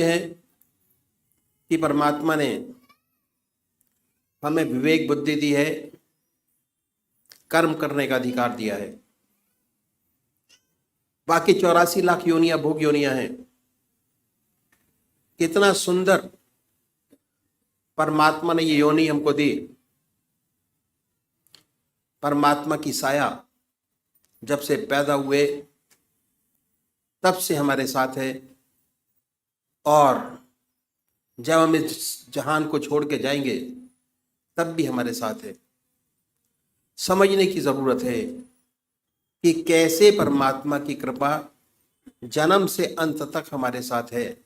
है कि परमात्मा ने हमें विवेक बुद्धि दी है, कर्म करने का अधिकार दिया है। बाकी 84 लाख योनियां भोग योनियां हैं। कितना सुंदर परमात्मा ने ये योनि हमको दी। परमात्मा की साया जब से पैदा हुए तब से हमारे साथ है, और जब हम इस जहान को छोड़ के जाएंगे तब भी हमारे साथ है। समझने की जरूरत है कि कैसे परमात्मा की कृपा जन्म से अंत तक हमारे साथ है,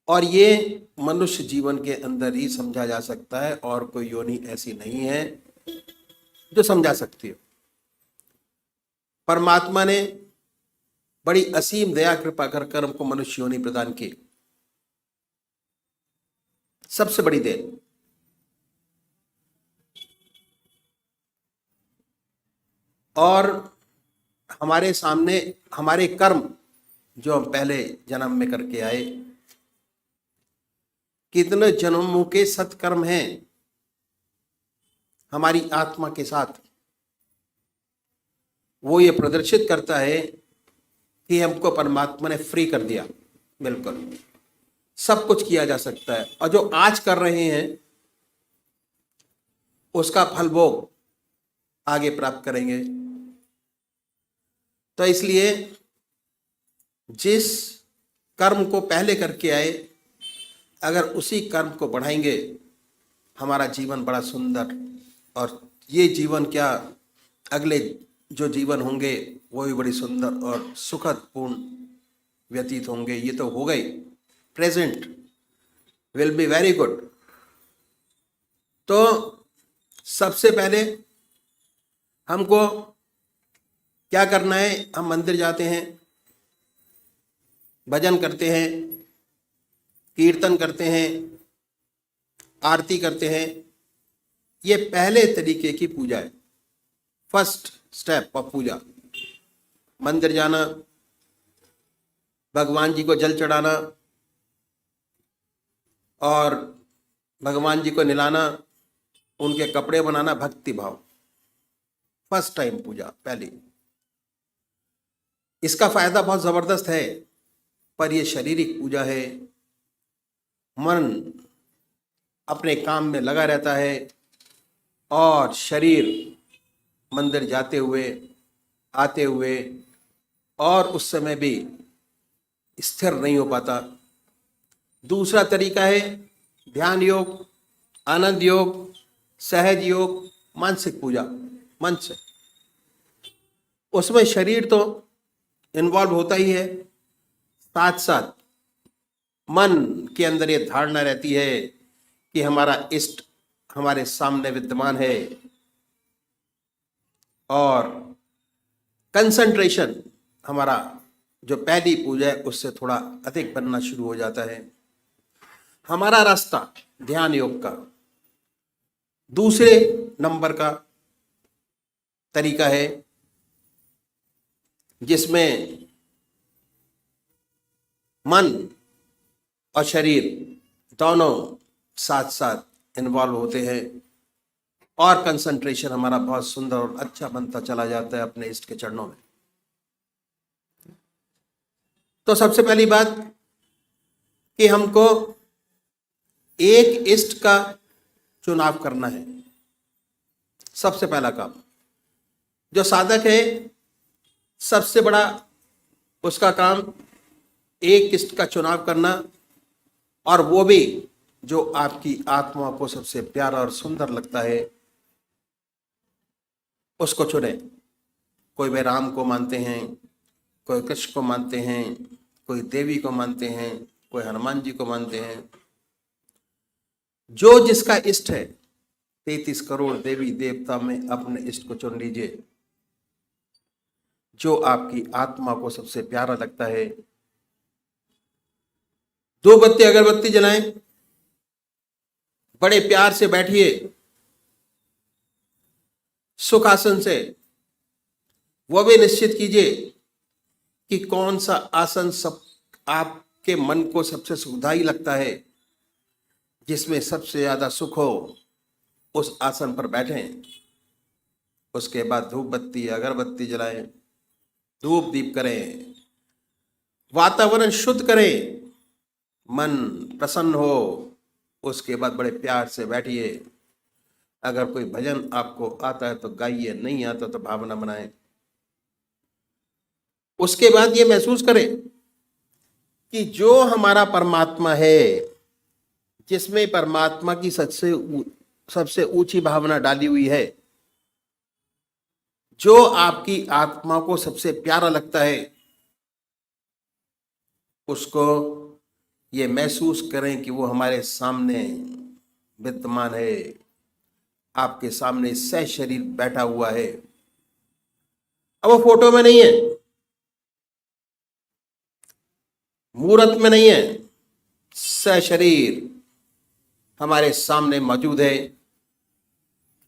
और ये मनुष्य जीवन के अंदर ही समझा जा सकता है, और कोई योनि ऐसी नहीं है जो समझा सकती हो। परमात्मा ने बड़ी असीम दया कृपा कर हमको मनुष्य योनि प्रदान की। सबसे बड़ी देन। और हमारे सामने हमारे कर्म जो हम पहले जन्म में करके आए, कितने जन्मों के सत्कर्म हैं हमारी आत्मा के साथ, वो ये प्रदर्शित करता है कि हमको परमात्मा ने फ्री कर दिया। बिल्कुल सब कुछ किया जा सकता है, और जो आज कर रहे हैं उसका फल भोग आगे प्राप्त करेंगे। तो इसलिए जिस कर्म को पहले करके आए, अगर उसी कर्म को बढ़ाएंगे, हमारा जीवन बड़ा सुंदर, और ये जीवन क्या, अगले जो जीवन होंगे वो भी बड़ी सुंदर और सुखद पूर्ण व्यतीत होंगे। ये तो हो गई, present will be very good. तो सबसे पहले हमको क्या करना है? हम मंदिर जाते हैं, भजन करते हैं, कीर्तन करते हैं, आरती करते हैं। ये पहले तरीके की पूजा है, फर्स्ट स्टेप ऑफ पूजा। मंदिर जाना, भगवान जी को जल चढ़ाना और भगवान जी को नहलाना, उनके कपड़े बनाना, भक्ति भाव, फर्स्ट टाइम पूजा पहली। इसका फायदा बहुत जबरदस्त है, पर यह शारीरिक पूजा है। मन अपने काम में लगा रहता है, और शरीर मंदिर जाते हुए आते हुए और उस समय भी स्थिर नहीं हो पाता। दूसरा तरीका है ध्यान योग, आनंद योग, सहज योग, मानसिक पूजा, मन से। उसमें शरीर तो इन्वॉल्व होता ही है, साथ साथ मन के अंदर ये धारणा रहती है कि हमारा इष्ट हमारे सामने विद्यमान है, और कंसंट्रेशन हमारा जो पहली पूजा है उससे थोड़ा अधिक बनना शुरू हो जाता है। हमारा रास्ता ध्यान योग का दूसरे नंबर का तरीका है, जिसमें मन और शरीर दोनों साथ साथ इन्वॉल्व होते हैं, और कंसंट्रेशन हमारा बहुत सुंदर और अच्छा बनता चला जाता है अपने इष्ट के चरणों में। तो सबसे पहली बात कि हमको एक इष्ट का चुनाव करना है। सबसे पहला काम जो साधक है, सबसे बड़ा उसका काम एक इष्ट का चुनाव करना, और वो भी जो आपकी आत्मा को सबसे प्यारा और सुंदर लगता है उसको चुने। कोई वे राम को मानते हैं, कोई कृष्ण को मानते हैं, कोई देवी को मानते हैं, कोई हनुमान जी को मानते हैं। जो जिसका इष्ट है, 33 करोड़ देवी देवता में अपने इष्ट को चुन लीजिए, जो आपकी आत्मा को सबसे प्यारा लगता है। 2 बत्ती अगरबत्ती जलाएं, बड़े प्यार से बैठिए सुखासन से। वो भी निश्चित कीजिए कि कौन सा आसन सब आप आपके मन को सबसे सुखदायी लगता है, जिसमें सबसे ज्यादा सुख हो, उस आसन पर बैठें। उसके बाद धूप बत्ती अगरबत्ती जलाएं, धूप दीप करें, वातावरण शुद्ध करें, मन प्रसन्न हो। उसके बाद बड़े प्यार से बैठिए। अगर कोई भजन आपको आता है तो गाइए, नहीं आता तो भावना बनाएं। उसके बाद ये महसूस करें कि जो हमारा परमात्मा है, जिसमें परमात्मा की सबसे ऊंची भावना डाली हुई है, जो आपकी आत्मा को सबसे प्यारा लगता है, उसको ये महसूस करें कि वो हमारे सामने विद्यमान है, आपके सामने सह शरीर बैठा हुआ है। अब वो फोटो में नहीं है, मूर्त में नहीं है, सह शरीर हमारे सामने मौजूद है।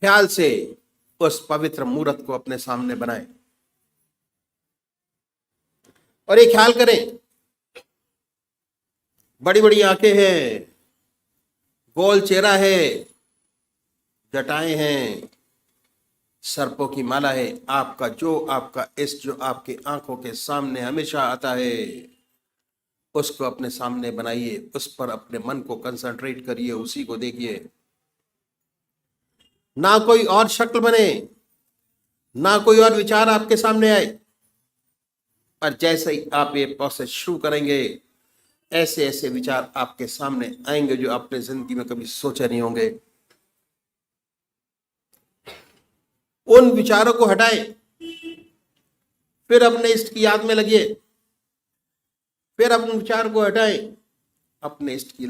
ख्याल से उस पवित्र मूर्त को अपने सामने बनाएं और ये ख्याल करें, बड़ी बड़ी आंखें हैं, गोल चेहरा है, जटाएं हैं, सर्पों की माला है। आपका इष्ट जो आपकी आंखों के सामने हमेशा आता है, उसको अपने सामने बनाइए, उस पर अपने मन को कंसंट्रेट करिए, उसी को देखिए। ना कोई और शक्ल बने, ना कोई और विचार आपके सामने आए। पर जैसे ही आप ये प्रोसेस शुरू करेंगे, ऐसे ऐसे विचार आपके सामने आएंगे जो आपने जिंदगी में कभी सोचे नहीं होंगे। उन विचारों को हटाएं, फिर अपने इष्ट की याद में लगिए। फिर अपने विचार को हटाएं, अपने इष्ट की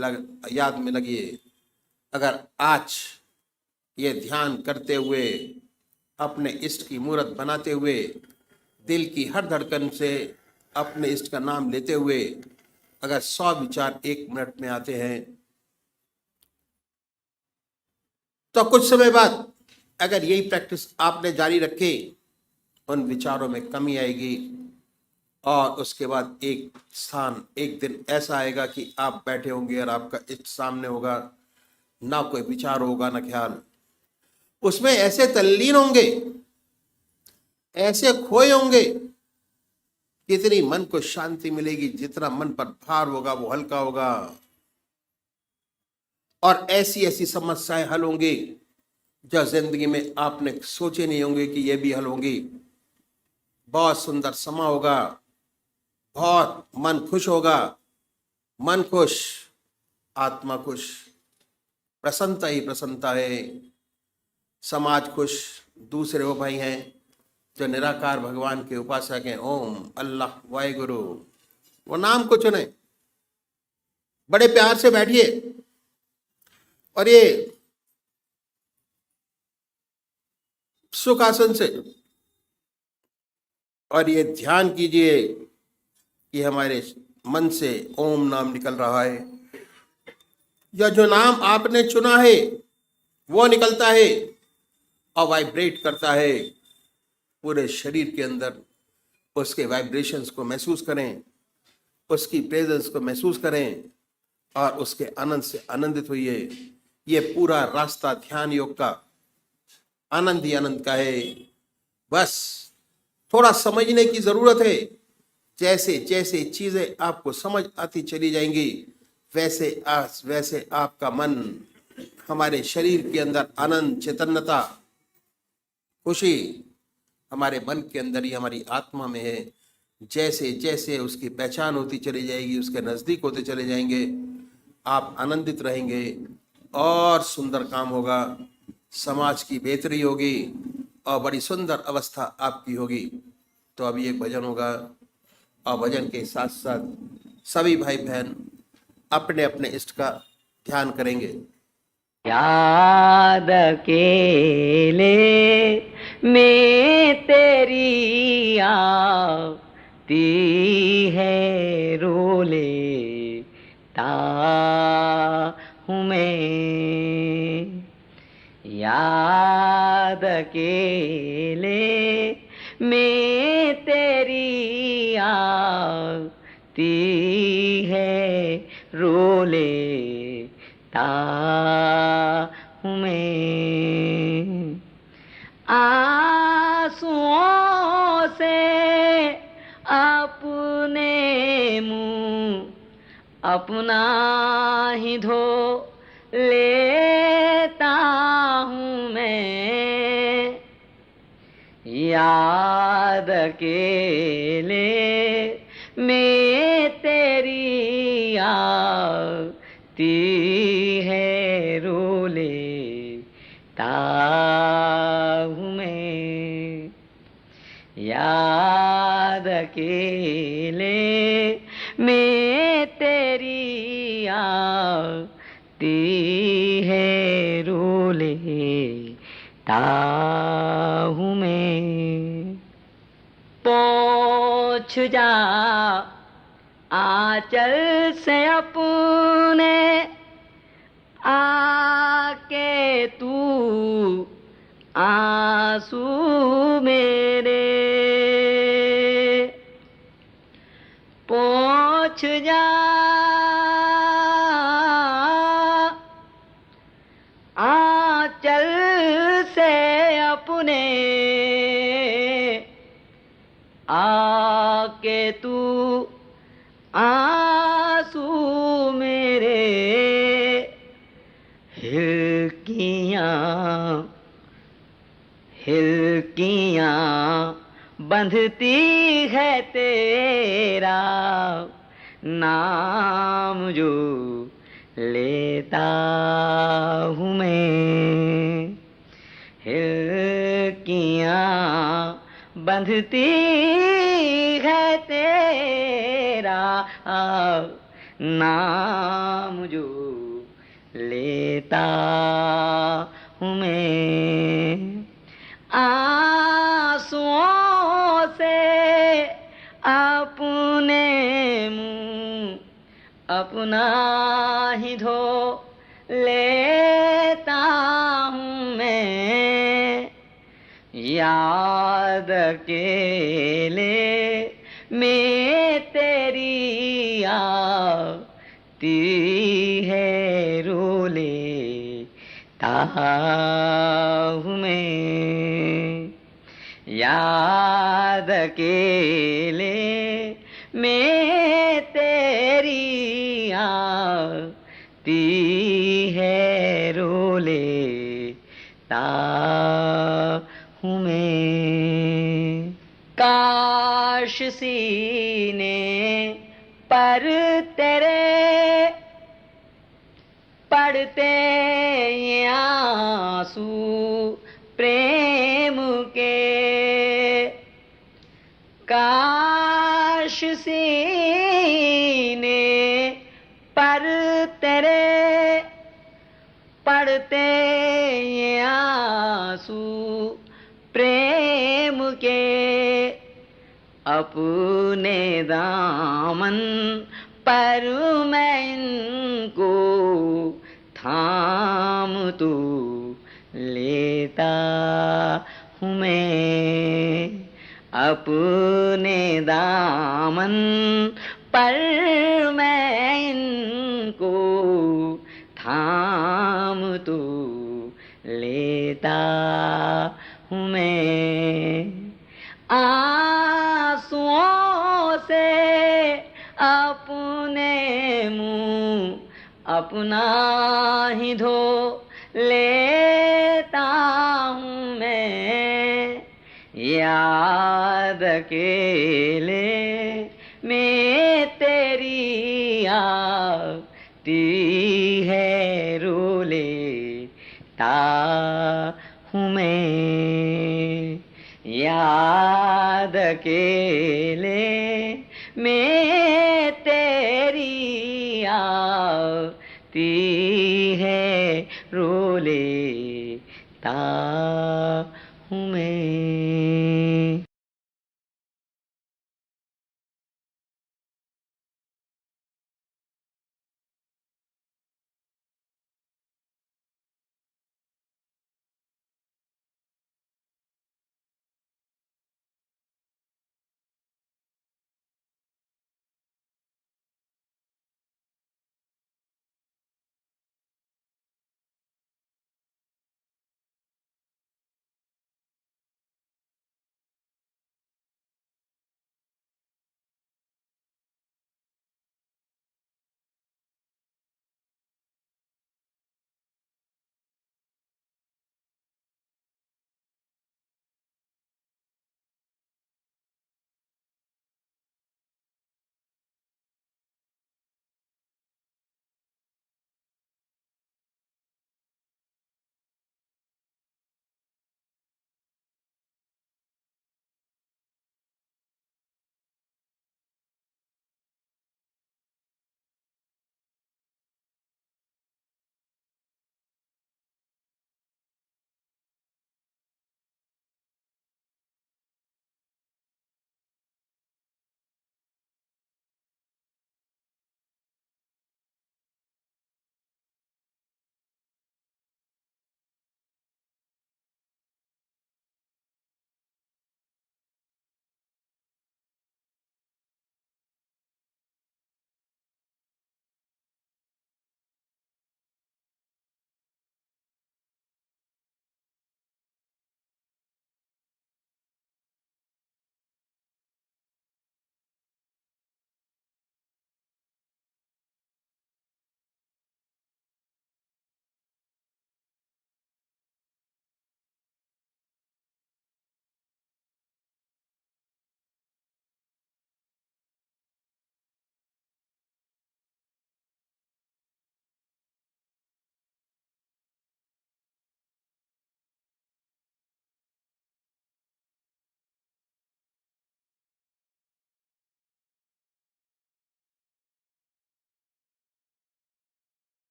याद में लगिए। अगर आज ये ध्यान करते हुए, अपने इष्ट की मूर्त बनाते हुए, दिल की हर धड़कन से अपने इष्ट का नाम लेते हुए अगर 100 विचार 1 मिनट में आते हैं, तो कुछ समय बाद अगर यही प्रैक्टिस आपने जारी रखे, उन विचारों में कमी आएगी। और उसके बाद एक दिन ऐसा आएगा कि आप बैठे होंगे और आपका इष्ट सामने होगा, ना कोई विचार होगा ना ख्याल। उसमें ऐसे तल्लीन होंगे, ऐसे खोए होंगे, कितनी मन को शांति मिलेगी, जितना मन पर भार होगा वो हल्का होगा। और ऐसी ऐसी समस्याएं हल होंगी जो जिंदगी में आपने सोचे नहीं होंगे कि ये भी हल होंगी। बहुत सुंदर समा होगा, बहुत मन खुश होगा। मन खुश, आत्मा खुश, प्रसन्नता ही प्रसन्नता है। समाज खुश, दूसरे वो भाई हैं जो निराकार भगवान के उपासक हैं, ओम अल्लाह वाहेगुरु, वो नाम को चुने। बड़े प्यार से बैठिए और ये सुखासन से और ये ध्यान कीजिए कि हमारे मन से ओम नाम निकल रहा है, या जो नाम आपने चुना है वो निकलता है और वाइब्रेट करता है पूरे शरीर के अंदर। उसके वाइब्रेशंस को महसूस करें, उसकी प्रेजेंस को महसूस करें और उसके आनंद से आनंदित होइए। ये पूरा रास्ता ध्यान योग का आनंद ही आनंद का है। बस थोड़ा समझने की जरूरत है। जैसे जैसे चीजें आपको समझ आती चली जाएंगी, वैसे आपका मन, हमारे शरीर के अंदर आनंद, चैतन्यता, खुशी हमारे मन के अंदर ही, हमारी आत्मा में है। जैसे जैसे उसकी पहचान होती चली जाएगी, उसके नजदीक होते चले जाएंगे, आप आनंदित रहेंगे और सुंदर काम होगा, समाज की बेहतरी होगी और बड़ी सुंदर अवस्था आपकी होगी। तो अभी एक भजन होगा और भजन के साथ साथ सभी भाई बहन अपने अपने इष्ट का ध्यान करेंगे। याद अकेले में तेरी आती है, रो लेता हूँ मैं। याद अकेले में तेरी आती है रो लेता हूँ मैं। आंसुओं से अपने मुंह अपना ही धो लेता हूँ मैं। याद अकेले में तेरी आती है रो लेता हूँ मैं। याद अकेले में तेरी आती है रो लेता हूँ मैं। पहुँच जा आंचल से अपने आके तू आंसू मेरे पहुँच जा आंचल से अपने आके तू आंसू मेरे हिलकियाँ बंधती है तेरा नाम जो लेता हूँ मैं। हिलकियाँ बंधती है तेरा नाम जो लेता हूँ मैं। आंसुओं से अपने मुंह अपना ही धो लेता हूँ मैं। याद अकेले में तेरी आती है रो लेता हूँ मैं। याद अकेले में तेरी आती है रो लेता हूँ मैं। काश सीने पर तेरे पड़ते ये आंसू प्रेम के। काश सीने पर तेरे पड़ते ये आंसू प्रेम के। अपने दामन पर मैं इनको थाम तू लेता हूँ मैं। अपने दामन पर मैं इनको थाम तू लेता हूँ मैं। आंसुओं से अपने मुंह अपना ही धो लेता हूँ मैं। याद अकेले में तेरी आती है रो लेता हूँ मैं। याद अकेले में तेरी आती है रो लेता हूँ मैं।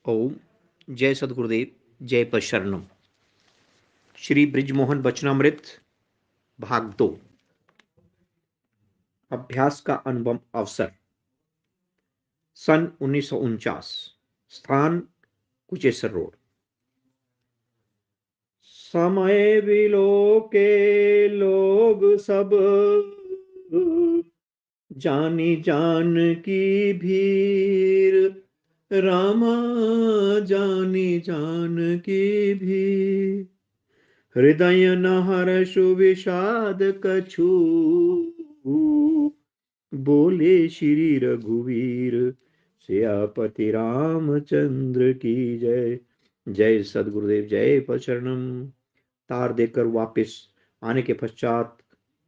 ओम जय सदगुरुदेव, जय पशरणम। श्री ब्रिजमोहन वचनामृत भाग 2, अभ्यास का अनुपम अवसर। सन 1949, स्थान कुचेसर रोड। समय बिलो के लोग सब, जानी जान की भीड़, रामा जानी जान की भी। हृदय न हर्षु विषाद कछु, बोले श्री रघुवीर, सियापति रामचंद्र की जय। जय सदगुरुदेव, जय पचरणम। तार देकर वापस आने के पश्चात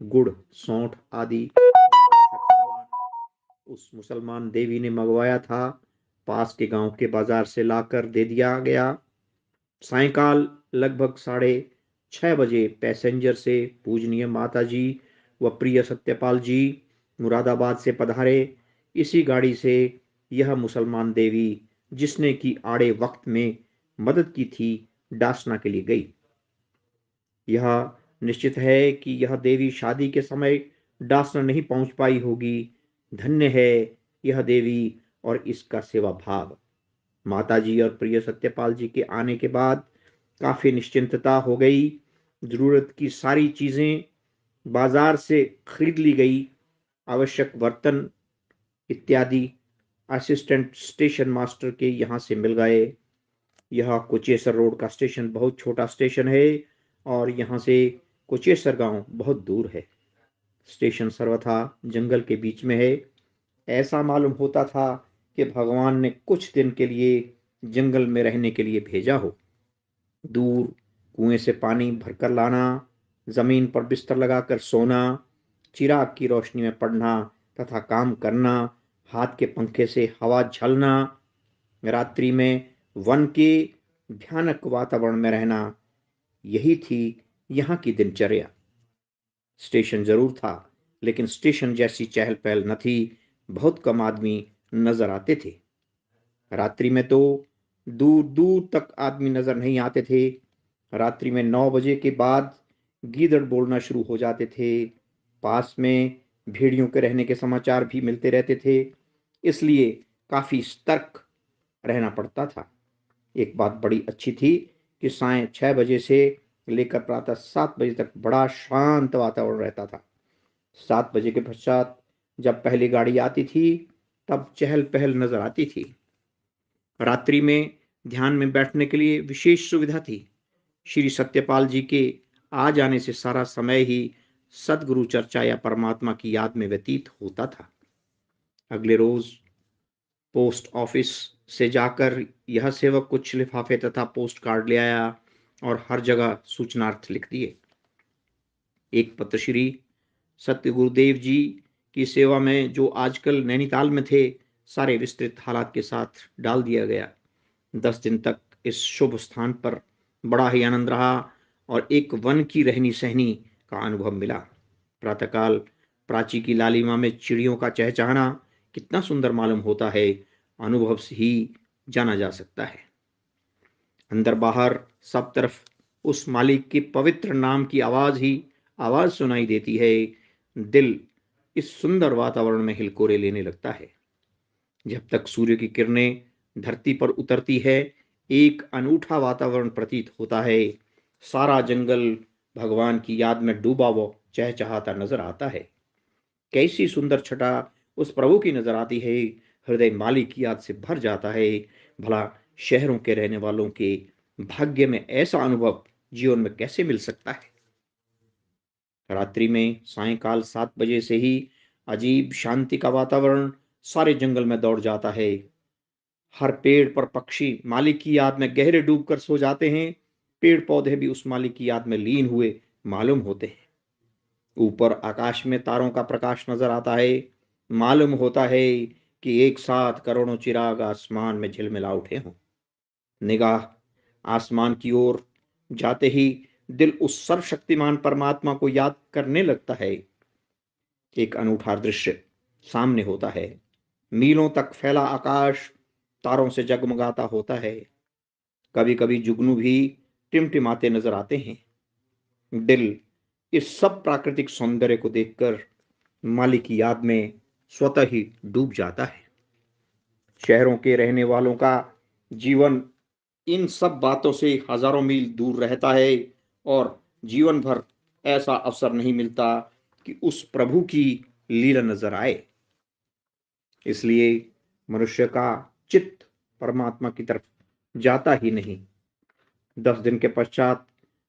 गुड़, सौंठ आदि उस मुसलमान देवी ने मंगवाया था, पास के गांव के बाजार से लाकर दे दिया गया। सायंकाल लगभग 6:30 बजे पैसेंजर से पूजनीय माता जी व प्रिय सत्यपाल जी मुरादाबाद से पधारे। इसी गाड़ी से यह मुसलमान देवी, जिसने की आड़े वक्त में मदद की थी, डासना के लिए गई। यह निश्चित है कि यह देवी शादी के समय डासना नहीं पहुंच पाई होगी। धन्य है यह देवी और इसका सेवा भाव। माताजी और प्रिय सत्यपाल जी के आने के बाद काफी निश्चिंतता हो गई। जरूरत की सारी चीजें बाजार से खरीद ली गई। आवश्यक बर्तन इत्यादि असिस्टेंट स्टेशन मास्टर के यहाँ से मिल गए। यह कुचेसर रोड का स्टेशन बहुत छोटा स्टेशन है और यहाँ से कुचेसर गांव बहुत दूर है। स्टेशन सर्वथा जंगल के बीच में है। ऐसा मालूम होता था कि भगवान ने कुछ दिन के लिए जंगल में रहने के लिए भेजा हो। दूर कुएं से पानी भरकर लाना, जमीन पर बिस्तर लगाकर सोना, चिराग की रोशनी में पढ़ना तथा काम करना, हाथ के पंखे से हवा झलना, रात्रि में वन के भयानक वातावरण में रहना, यही थी यहाँ की दिनचर्या। स्टेशन जरूर था, लेकिन स्टेशन जैसी चहल पहल न थी। बहुत कम आदमी नजर आते थे। रात्रि में तो दूर दूर तक आदमी नजर नहीं आते थे। रात्रि में 9 बजे के बाद गीदड़ बोलना शुरू हो जाते थे। पास में भेड़ियों के रहने के समाचार भी मिलते रहते थे, इसलिए काफी सतर्क रहना पड़ता था। एक बात बड़ी अच्छी थी कि सायं 6 बजे से लेकर प्रातः 7 बजे तक बड़ा शांत वातावरण रहता था। 7 बजे के पश्चात जब पहली गाड़ी आती थी, तब चहल पहल नजर आती थी। रात्रि में ध्यान में बैठने के लिए विशेष सुविधा थी। श्री सत्यपाल जी के आ जाने से सारा समय ही सदगुरु चर्चा या परमात्मा की याद में व्यतीत होता था। अगले रोज पोस्ट ऑफिस से जाकर यह सेवक कुछ लिफाफे तथा पोस्ट कार्ड ले आया और हर जगह सूचनार्थ लिख दिए। एक पत्र श्री सत्य गुरुदेव जी की सेवा में, जो आजकल नैनीताल में थे, सारे विस्तृत हालात के साथ डाल दिया गया। 10 दिन तक इस शुभ स्थान पर बड़ा ही आनंद रहा और एक वन की रहनी सहनी का अनुभव मिला। प्रातःकाल प्राची की लालिमा में चिड़ियों का चहचहाना कितना सुंदर मालूम होता है, अनुभव से ही जाना जा सकता है। अंदर बाहर सब तरफ उस मालिक के पवित्र नाम की आवाज सुनाई देती है। दिल इस सुंदर वातावरण में हिलकोरे लेने लगता है। जब तक सूर्य की किरणें धरती पर उतरती है, एक अनूठा वातावरण प्रतीत होता है। सारा जंगल भगवान की याद में डूबा वो चहचहाता नजर आता है। कैसी सुंदर छटा उस प्रभु की नजर आती है। हृदय मालिक की याद से भर जाता है। भला शहरों के रहने वालों के भाग्य में ऐसा अनुभव जीवन में कैसे मिल सकता है। रात्रि में सायंकाल 7 बजे से ही अजीब शांति का वातावरण सारे जंगल में दौड़ जाता है। हर पेड़ पर पक्षी मालिक की याद में गहरे डूबकर सो जाते हैं। पेड़ पौधे भी उस मालिक की याद में लीन हुए मालूम होते हैं। ऊपर आकाश में तारों का प्रकाश नजर आता है। मालूम होता है कि एक साथ करोड़ों चिराग आसमान में झिलमिला उठे हों। निगाह आसमान की ओर जाते ही दिल उस सर्वशक्तिमान परमात्मा को याद करने लगता है। एक अनूठा दृश्य सामने होता है। मीलों तक फैला आकाश तारों से जगमगाता होता है। कभी कभी जुगनू भी टिमटिमाते नजर आते हैं। दिल इस सब प्राकृतिक सौंदर्य को देखकर मालिक की याद में स्वतः ही डूब जाता है। शहरों के रहने वालों का जीवन इन सब बातों से हजारों मील दूर रहता है और जीवन भर ऐसा अवसर नहीं मिलता कि उस प्रभु की लीला नजर आए। इसलिए मनुष्य का चित्त परमात्मा की तरफ जाता ही नहीं। 10 दिन के पश्चात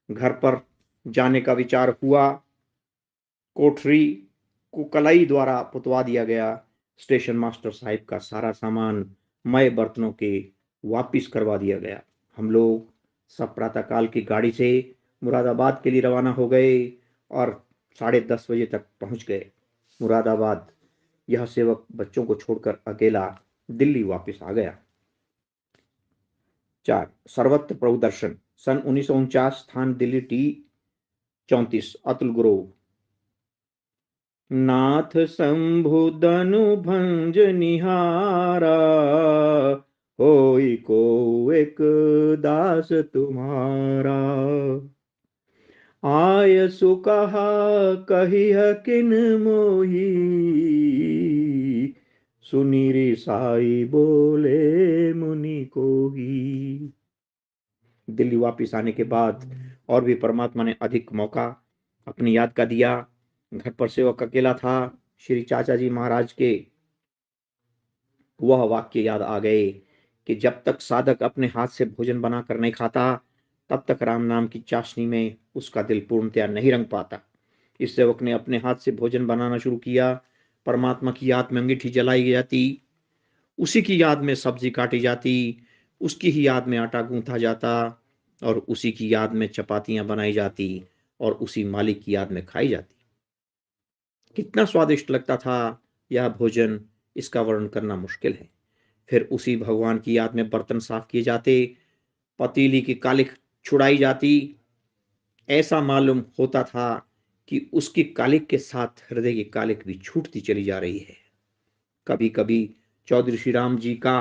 घर पर जाने का विचार हुआ। कोठरी को कलाई द्वारा पुतवा दिया गया। स्टेशन मास्टर साहिब का सारा सामान मय बर्तनों के वापिस करवा दिया गया। हम लोग सब प्रातःकाल की गाड़ी से मुरादाबाद के लिए रवाना हो गए और 10:30 बजे तक पहुंच गए। मुरादाबाद यह सेवक बच्चों को छोड़कर अकेला दिल्ली वापस आ गया। 4 सर्वत्र प्रभु दर्शन। सन 1949 स्थान दिल्ली टी 34 अतुल ग्रोव। नाथ शंभु दनु भंज निहारा, होई को एक दास तुम्हारा। आय सुकहा कहिह किन मोही, सुनीरी साई बोले मुनि को ही। दिल्ली वापिस आने के बाद और भी परमात्मा ने अधिक मौका अपनी याद का दिया। घर पर सेवक अकेला था। श्री चाचा जी महाराज के वह वाक्य याद आ गए कि जब तक साधक अपने हाथ से भोजन बनाकर नहीं खाता, तब तक राम नाम की चाशनी में उसका दिल पूर्णतया नहीं रंग पाता। इस सेवक ने अपने हाथ से भोजन बनाना शुरू किया। परमात्मा की याद में अंगीठी जलाई जाती, उसी की याद में सब्जी काटी जाती, उसकी ही याद में आटा गूंथा जाता और उसी की याद में चपातियां बनाई जाती और उसी मालिक की याद में खाई जाती। कितना स्वादिष्ट लगता था यह भोजन, इसका वर्णन करना मुश्किल है। फिर उसी भगवान की याद में बर्तन साफ किए जाते, पतीली की कालिख छुड़ाई जाती। ऐसा मालूम होता था कि उसकी कालिख के साथ हृदय की कालिख भी छूटती चली जा रही है। कभी कभी चौधरी श्री राम जी का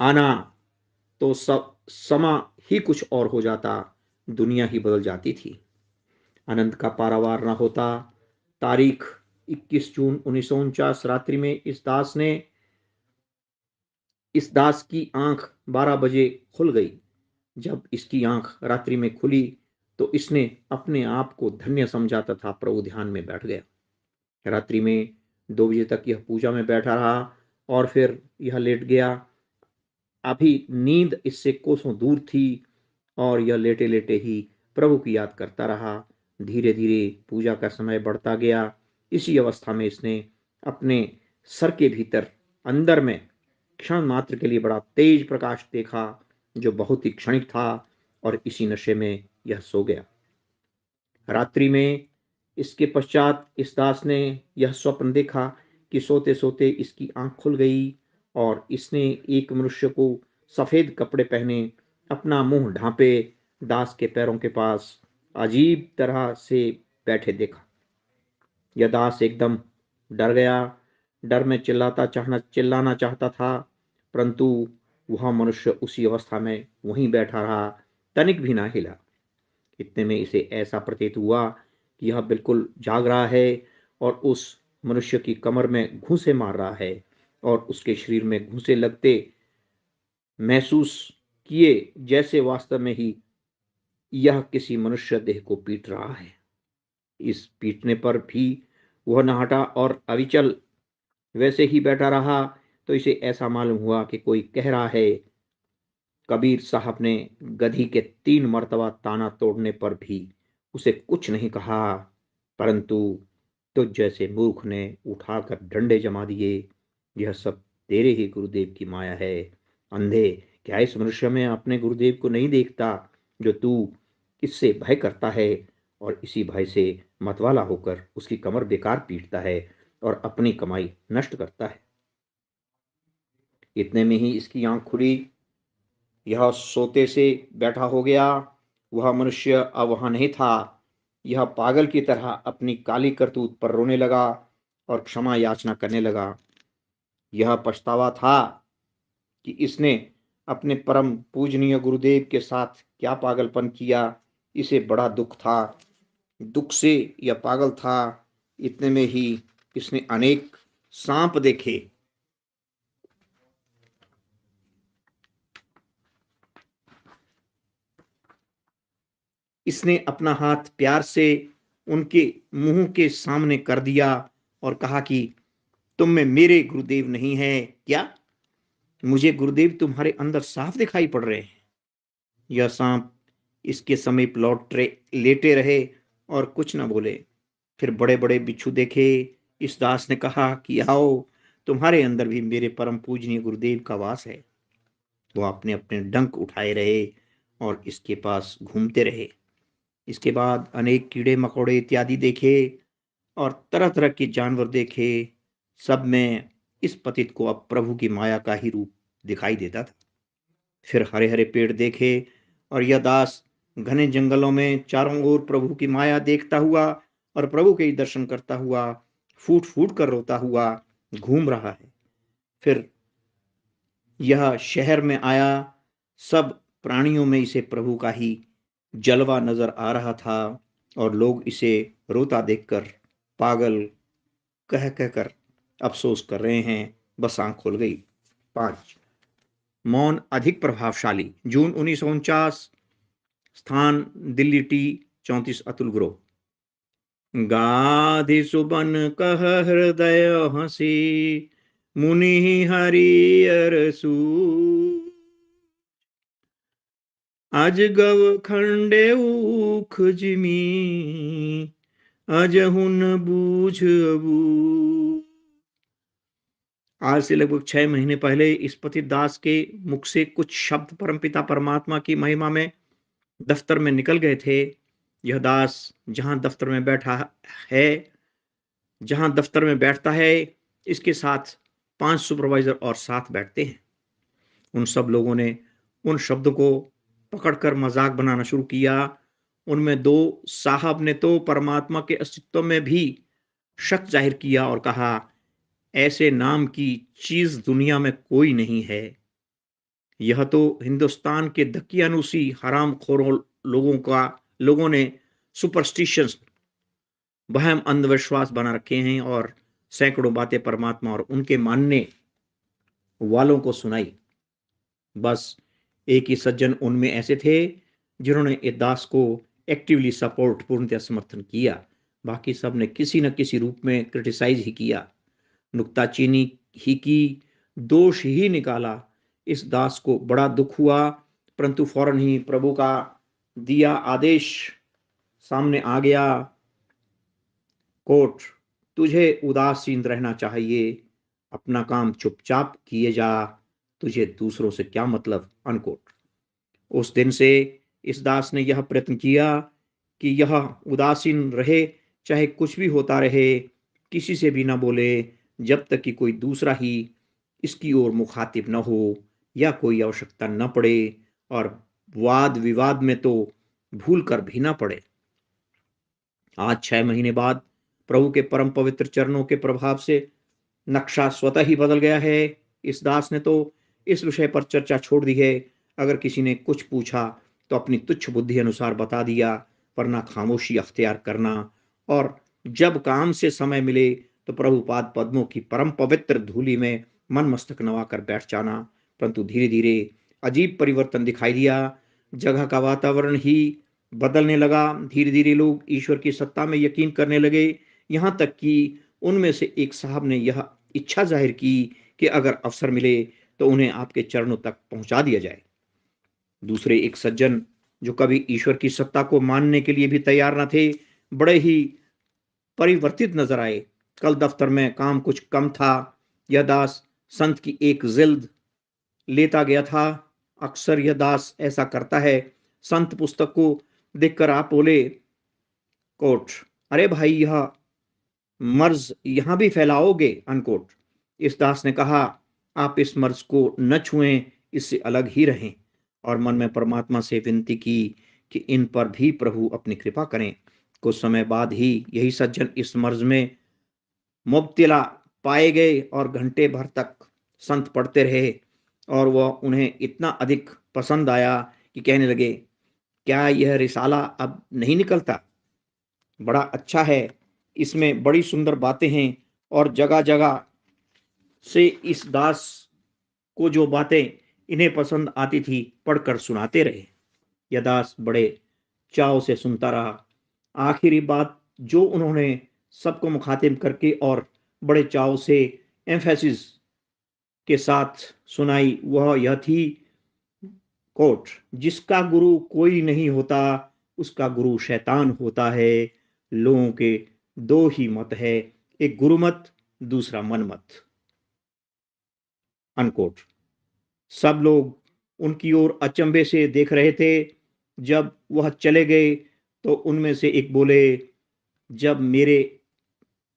आना तो सब समा ही कुछ और हो जाता, दुनिया ही बदल जाती थी। अनंत का पारावार न होता। तारीख 21 जून 1949 रात्रि में इस दास की आंख 12 बजे खुल गई। जब इसकी आंख रात्रि में खुली तो इसने अपने आप को धन्य समझा तथा प्रभु ध्यान में बैठ गया। रात्रि में 2 बजे तक यह पूजा में बैठा रहा और फिर यह लेट गया। अभी नींद इससे कोसों दूर थी और यह लेटे लेटे ही प्रभु की याद करता रहा। धीरे धीरे पूजा का समय बढ़ता गया। इसी अवस्था में इसने अपने सर के भीतर अंदर में क्षण मात्र के लिए बड़ा तेज प्रकाश देखा, जो बहुत ही क्षणिक था, और इसी नशे में यह सो गया। रात्रि में इसके पश्चात इस दास ने यह स्वप्न देखा कि सोते सोते इसकी आंख खुल गई और इसने एक मनुष्य को सफेद कपड़े पहने, अपना मुंह ढांपे, दास के पैरों के पास अजीब तरह से बैठे देखा। यह दास एकदम डर गया। डर में चिल्लाना चाहता था, परंतु वह मनुष्य उसी अवस्था में वहीं बैठा रहा, तनिक भी ना हिला। इतने में इसे ऐसा प्रतीत हुआ कि यह बिल्कुल जाग रहा है और उस मनुष्य की कमर में घूंसे मार रहा है और उसके शरीर में घूंसे लगते महसूस किए, जैसे वास्तव में ही यह किसी मनुष्य देह को पीट रहा है। इस पीटने पर भी वह न हटा और अविचल वैसे ही बैठा रहा। तो इसे ऐसा मालूम हुआ कि कोई कह रहा है। कबीर साहब ने गधी के 3 मर्तबा ताना तोड़ने पर भी उसे कुछ नहीं कहा, परंतु तुझ जैसे मूर्ख ने उठाकर डंडे जमा दिए। यह सब तेरे ही गुरुदेव की माया है। अंधे, क्या इस मनुष्य में अपने गुरुदेव को नहीं देखता, जो तू इससे भय करता है और इसी भय से मतवाला होकर उसकी कमर बेकार पीटता है और अपनी कमाई नष्ट करता है। इतने में ही इसकी आंख खुली। यह सोते से बैठा हो गया। वह मनुष्य अब वहां नहीं था। यह पागल की तरह अपनी काली करतूत पर रोने लगा और क्षमा याचना करने लगा। यह पछतावा था कि इसने अपने परम पूजनीय गुरुदेव के साथ क्या पागलपन किया। इसे बड़ा दुख था। दुख से यह पागल था। इतने में ही इसने अनेक सांप देखे। इसने अपना हाथ प्यार से उनके मुंह के सामने कर दिया और कहा कि तुम में मेरे गुरुदेव नहीं है क्या? मुझे गुरुदेव तुम्हारे अंदर साफ दिखाई पड़ रहे हैं। यह सांप इसके समीप लेटे रहे और कुछ न बोले। फिर बड़े बड़े बिच्छू देखे। इस दास ने कहा कि आओ, तुम्हारे अंदर भी मेरे परम पूजनीय गुरुदेव का वास है। वो अपने अपने डंक उठाए रहे और इसके पास घूमते रहे। इसके बाद अनेक कीड़े मकोड़े इत्यादि देखे और तरह तरह के जानवर देखे। सब में इस पतित को अब प्रभु की माया का ही रूप दिखाई देता था। फिर हरे हरे पेड़ देखे और यह दास घने जंगलों में चारों ओर प्रभु की माया देखता हुआ और प्रभु के ही दर्शन करता हुआ फूट फूट कर रोता हुआ घूम रहा है। फिर यह शहर में आया। सब प्राणियों में इसे प्रभु का ही जलवा नजर आ रहा था और लोग इसे रोता देखकर पागल कह कहकर अफसोस कर रहे हैं। बस आंख खुल गई। 5, मौन अधिक प्रभावशाली। जून 1949। स्थान दिल्ली टी 34 अतुल ग्रोह। गाधि सुबन कह हृदय हंसी मुनि हरियर सू अज गव खंडे उख जिमी अजहुन बूझ अबू। आज से लगभग 6 महीने पहले इस पतित दास के मुख से कुछ शब्द परमपिता परमात्मा की महिमा में दफ्तर में निकल गए थे। यह दास जहां दफ्तर में बैठता है, इसके साथ 5 सुपरवाइजर और साथ बैठते हैं। उन सब लोगों ने उन शब्दों को पकड़कर मजाक बनाना शुरू किया। उनमें 2 साहब ने तो परमात्मा के अस्तित्व में भी शक जाहिर किया और कहा, ऐसे नाम की चीज दुनिया में कोई नहीं है। यह तो हिंदुस्तान के दकियानुसी हरामखोरों लोगों ने सुपरस्टिशंस, वहम, अंधविश्वास बना रखे हैं और सैकड़ों बातें परमात्मा और उनके मानने वालों को सुनाई। बस एक ही सज्जन उनमें ऐसे थे जिन्होंने इस दास को एक्टिवली सपोर्ट, पूर्णतः समर्थन किया। बाकी सब ने किसी न किसी रूप में क्रिटिसाइज ही किया, नुक्ताचीनी ही की, दोष ही निकाला। इस दास को बड़ा दुख हुआ, परंतु फौरन ही प्रभु का दिया आदेश सामने आ गया। कोट, तुझे उदासीन रहना चाहिए, अपना काम चुपचाप किए जा, तुझे दूसरों से क्या मतलब। अनकोट। उस दिन से इस दास ने यह प्रयत्न किया कि यह उदासीन रहे, चाहे कुछ भी होता रहे, किसी से भी ना बोले, जब तक कि कोई दूसरा ही इसकी ओर मुखातिब न हो या कोई आवश्यकता न पड़े और वाद विवाद में तो भूल कर भी ना पड़े। आज 6 महीने बाद प्रभु के परम पवित्र चरणों के प्रभाव से नक्शा स्वतः ही बदल गया है। इस दास ने तो इस विषय पर चर्चा छोड़ दी है। अगर किसी ने कुछ पूछा तो अपनी तुच्छ बुद्धि अनुसार बता दिया, वरना खामोशी अख्तियार करना और जब काम से समय मिले तो प्रभुपाद पद्मों की परम पवित्र धूलि में मन मस्तक नवाकर बैठ जाना। परंतु धीरे धीरे अजीब परिवर्तन दिखाई दिया। जगह का वातावरण ही बदलने लगा। धीरे धीरे लोग ईश्वर की सत्ता में यकीन करने लगे। यहाँ तक कि उनमें से एक साहब ने यह इच्छा जाहिर की कि अगर अवसर मिले तो उन्हें आपके चरणों तक पहुंचा दिया जाए। दूसरे एक सज्जन, जो कभी ईश्वर की सत्ता को मानने के लिए भी तैयार न थे, बड़े ही परिवर्तित नजर आए। कल दफ्तर में काम कुछ कम था। यह दास संत की एक जिल्द लेता गया था। अक्सर यह दास ऐसा करता है। संत पुस्तक को देखकर आप बोले, कोट, अरे भाई, यह मर्ज यहां भी फैलाओगे। अनकोट। इस दास ने कहा, आप इस मर्ज को न छुएं, इससे अलग ही रहें। और मन में परमात्मा से विनती की कि इन पर भी प्रभु अपनी कृपा करें। कुछ समय बाद ही यही सज्जन इस मर्ज में मुब्तला पाए गए और घंटे भर तक संत पढ़ते रहे और वह उन्हें इतना अधिक पसंद आया कि कहने लगे, क्या यह रिसाला अब नहीं निकलता? बड़ा अच्छा है, इसमें बड़ी सुंदर बातें हैं और जगह जगह से इस दास को जो बातें इन्हें पसंद आती थी पढ़कर सुनाते रहे। यह दास बड़े चाव से सुनता रहा। आखिरी बात जो उन्होंने सबको मुखातिब करके और बड़े चाव से एम्फेसिस के साथ सुनाई वह यह थी, कोट, जिसका गुरु कोई नहीं होता उसका गुरु शैतान होता है। लोगों के दो ही मत है, एक गुरु मत, दूसरा मन मत। अनकोट। सब लोग उनकी ओर अचंभे से देख रहे थे। जब वह चले गए तो उनमें से एक बोले,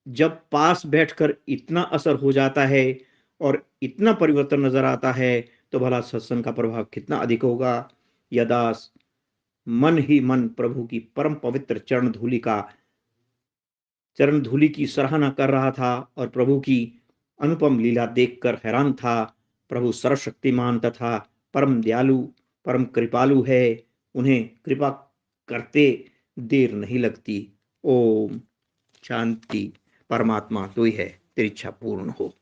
जब पास बैठकर इतना असर हो जाता है और इतना परिवर्तन नजर आता है तो भला सत्संग का प्रभाव कितना अधिक होगा। यह दास मन ही मन प्रभु की परम पवित्र चरण धूलि की सराहना कर रहा था और प्रभु की अनुपम लीला देखकर हैरान था। प्रभु सर्वशक्तिमान तथा परम दयालु, परम कृपालु है। उन्हें कृपा करते देर नहीं लगती। ओम शांति। परमात्मा तू ही है, तेरी इच्छा पूर्ण हो।